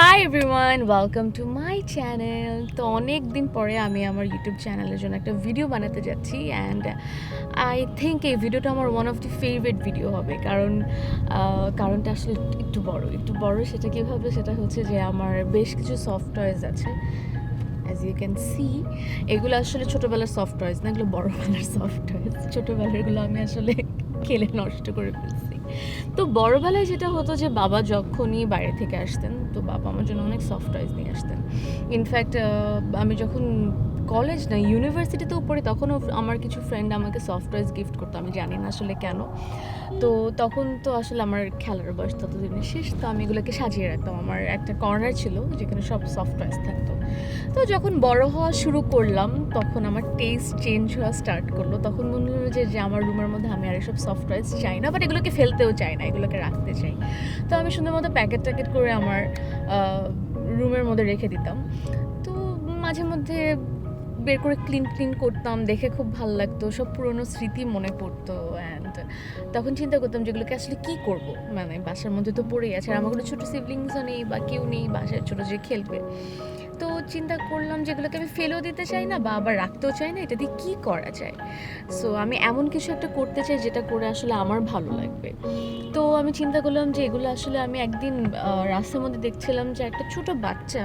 Hi everyone, welcome to my channel. তো অনেক দিন পরে আমি আমার ইউটিউব চ্যানেলের জন্য একটা ভিডিও বানাতে যাচ্ছি অ্যান্ড আই থিঙ্ক এই ভিডিওটা আমার one of the favourite video হবে, কারণটা আসলে একটু বড়। সেটা কীভাবে, সেটা হচ্ছে যে আমার বেশ কিছু সফট টয়েস আছে। অ্যাজ ইউ ক্যান সি, এগুলো আসলে ছোটোবেলার সফট টয়েস না, এগুলো বড়োবেলার সফট টয়েস। ছোটোবেলারগুলো আমি আসলে খেলে নষ্ট করে ফেলছি। তো বড়োবেলায় যেটা হতো যে বাবা যখনই বাইরে থেকে আসতেন, তো বাবা আমার জন্য অনেক সফট টয়েস নিয়ে আসতেন। ইনফ্যাক্ট আমি যখন কলেজ না ইউনিভার্সিটিতেও পড়ি, তখনও আমার কিছু ফ্রেন্ড আমাকে সফট টয়েস গিফট করতো, আমি জানি না আসলে কেন। তো তখন তো আসলে আমার খেলার বয়স ততদিনে শেষ, তো আমি এগুলোকে সাজিয়ে রাখতাম। আমার একটা কর্নার ছিল যেখানে সব সফট টয়েস থাকতো। তো যখন বড় হওয়া শুরু করলাম, তখন আমার টেস্ট চেঞ্জ হওয়া স্টার্ট করলো। তখন মনে হলো যে আমার রুমের মধ্যে আমি আর এসব সফট টয়েস চাই না, বাট এগুলোকে ফেলতেও চাই না, এগুলোকে রাখতে চাই। তো আমি সুন্দর মতো প্যাকেট করে আমার রুমের মধ্যে রেখে দিতাম। তো মাঝে মধ্যে বের করে ক্লিন করতাম, দেখে খুব ভালো লাগতো, সব পুরনো স্মৃতি মনে পড়তো। অ্যান্ড তখন চিন্তা করতাম যেগুলোকে আসলে কী করব, মানে বাসার মধ্যে তো পড়েই আছে, আর আমার কোনো ছোটো সিবলিংসও নেই বা কেউ নেই বাসায় ছোটো যে খেলবে। তো চিন্তা করলাম যেগুলোকে আমি ফেলেও দিতে চাই না বা আবার রাখতেও চাই না, এটা দিয়ে কী করা যায়। সো আমি এমন কিছু একটা করতে চাই যেটা করে আসলে আমার ভালো লাগবে। তো আমি চিন্তা করলাম যে এগুলো আসলে আমি একদিন রাস্তার মধ্যে দেখছিলাম যে একটা ছোটো বাচ্চা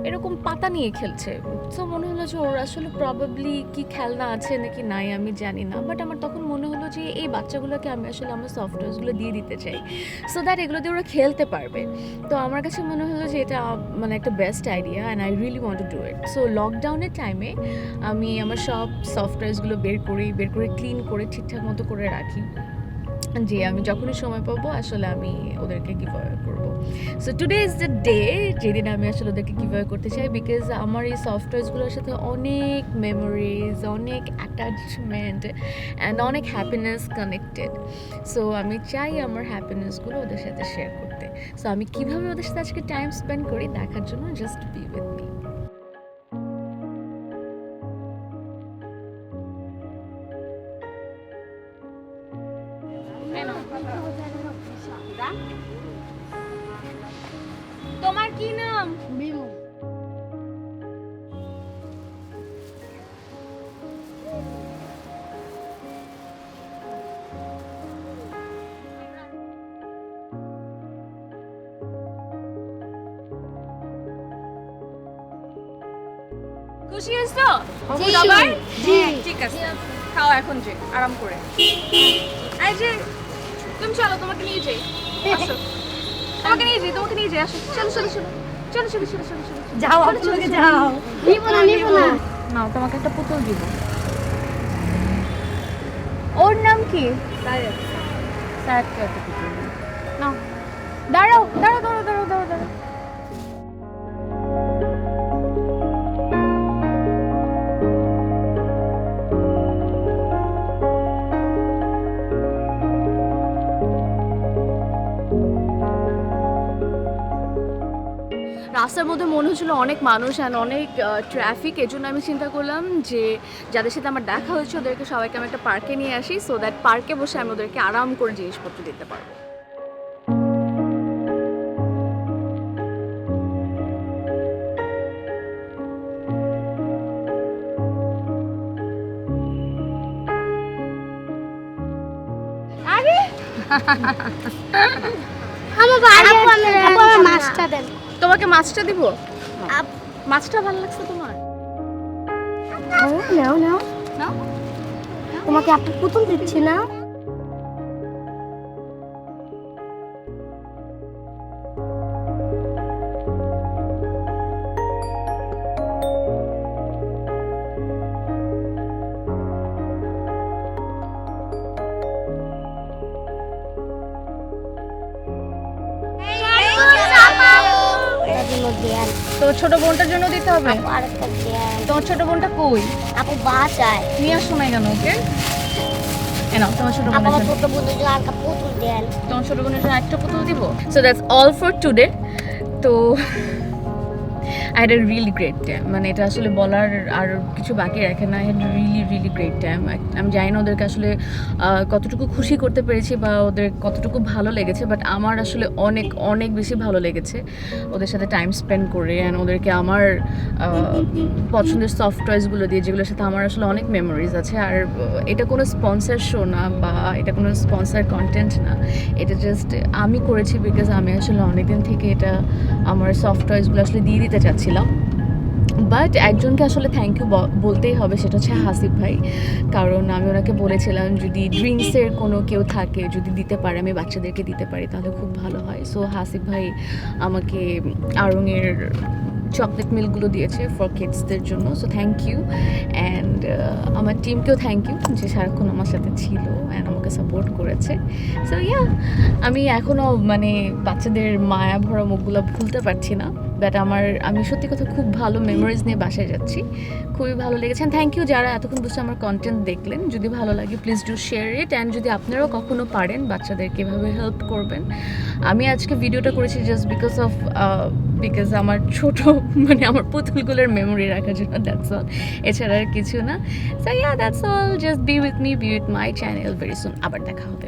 এরকম পাতা নিয়ে খেলছে। তো মনে হলো যে ওর আসলে প্রবাবলি কি খেলনা আছে নাকি নাই আমি জানি না, বাট আমার তখন মনে হলো যে এই বাচ্চাগুলোকে আমি আসলে আমার সফটওয়্যারগুলো দিয়ে দিতে চাই, সো দ্যাট এগুলো দিয়ে ওরা খেলতে পারবে। তো আমার কাছে মনে হলো যে এটা মানে একটা best idea and I really want to do it. So লকডাউনের টাইমে আমি আমার সব সফটওয়্যারগুলো বের করে ক্লিন করে ঠিকঠাক মতো করে রাখি, যে আমি যখনই সময় পাবো আসলে আমি ওদেরকে গিভঅ্যাওয়ে করবো। So today is the day যেদিন আমি আসলে ওদেরকে গিভঅ্যাওয়ে করতে চাই, বিকজ আমার এই সফটওয়্যারগুলোর সাথে অনেক মেমোরিজ, অনেক অ্যাটাচমেন্ট অ্যান্ড অনেক হ্যাপিনেস কানেক্টেড। সো আমি চাই আমার হ্যাপিনেসগুলো ওদের সাথে শেয়ার করতে। সো আমি কীভাবে ওদের সাথে আজকে টাইম স্পেন্ড করি দেখার জন্য জাস্ট বি উইথ মি। তোমার কি নাম? বিমু। খুশি হয়েছো? জি। ঠিক আছে, খাও এখন, যে আরাম করে। এই যে তুমি চলো, তোমাকে নিয়ে যাই। আসো, তোমাকে নিয়ে যাই, আসো। চলো। যাও, আপনাকে যাও। নিব না। নাও, তোমাকে একটা পুতুল দিব। ওর নাম কি? সায়াদ কে একটা পুতুল দিই। নাও, দাঁড়াও। রাস্তার মধ্যে মনে হচ্ছিলো অনেক মানুষ অ্যান্ড অনেক ট্রাফিক, এই জন্য আমি চিন্তা করলাম যে যাদের সাথে আমার দেখা হয়েছে ওদেরকে সবাইকে আমি একটা পার্কে নিয়ে আসি, সো দ্যাট পার্কে বসে আমি ওদেরকে আরাম করে জিনিসপত্র দিতে পারবো। আরে আমার মাছটা দেন। তোমাকে মাছটা দিব? মাছটা ভালো লাগছে তোমার? নাও। তোমাকে একটা পুতুল দিচ্ছি না। তো ছোট বোনটার জন্য দিতে হবে। তোমার ছোট বোনটা কই? আপু বাসায়। নিয়ে আসো না কেন ওকে? নাও, তোমার ছোট বোনের জন্য। ছোট বোনের জন্য একটা পুতুল দেন। তোমার ছোট বোনের জন্য একটা পুতুল দিব। So that's all for today. তো I had a really great time, মানে এটা আসলে বলার আর কিছু বাকি রাখে না। I had really great time. আমি জানি না ওদেরকে আসলে কতটুকু খুশি করতে পেরেছি বা ওদের কতটুকু ভালো লেগেছে, বাট আমার আসলে অনেক অনেক বেশি ভালো লেগেছে ওদের সাথে টাইম স্পেন্ড করে। অ্যান্ড ওদেরকে আমার পছন্দের সফট টয়েসগুলো দিয়ে, যেগুলোর সাথে আমার আসলে অনেক মেমোরিজ আছে। আর এটা কোনো স্পন্সার শো না বা এটা কোনো স্পন্সার কন্টেন্ট না, এটা জাস্ট আমি করেছি বিকজ আমি আসলে অনেকদিন থেকে এটা আমার সফট টয়েসগুলো আসলে দিয়ে দিতে চাচ্ছিলাম। বাট একজনকে আসলে থ্যাংক ইউ বলতেই হবে, সেটা হচ্ছে হাসিব ভাই। কারণ আমি ওনাকে বলেছিলাম যদি ড্রিঙ্কসের কোনো কেউ থাকে, যদি দিতে পারে, আমি বাচ্চাদেরকে দিতে পারি তাহলে খুব ভালো হয়। সো হাসিব ভাই আমাকে আড়ংয়ের চকলেট মিল্কগুলো দিয়েছে ফর কিডসদের জন্য। So thank you. অ্যান্ড আমার টিমকেও থ্যাংক ইউ যে সারাক্ষণ আমার সাথে ছিল অ্যান্ড আমাকে সাপোর্ট করেছে। সো ইয়া, আমি এখনও মানে বাচ্চাদের মায়া ভরা মুখগুলো ভুলতে পারছি না। বাট আমি সত্যি কথা খুব ভালো মেমোরিজ নিয়ে বাসায় যাচ্ছি। খুবই ভালো লেগেছে। থ্যাংক ইউ যারা এতক্ষণ বসে আমার কন্টেন্ট দেখলেন। যদি ভালো লাগে please do share it. And যদি আপনারাও কখনো পারেন বাচ্চাদেরকে এভাবে হেল্প করবেন। আমি আজকে ভিডিওটা করেছি জাস্ট বিকজ আমার ছোট মানে আমার পুতুলগুলোর মেমোরি রাখার জন্য, দ্যাটস অল। এছাড়া আর কিছু না। So yeah, that's all. Just be with me, B with my channel. Very soon আবার দেখা হবে।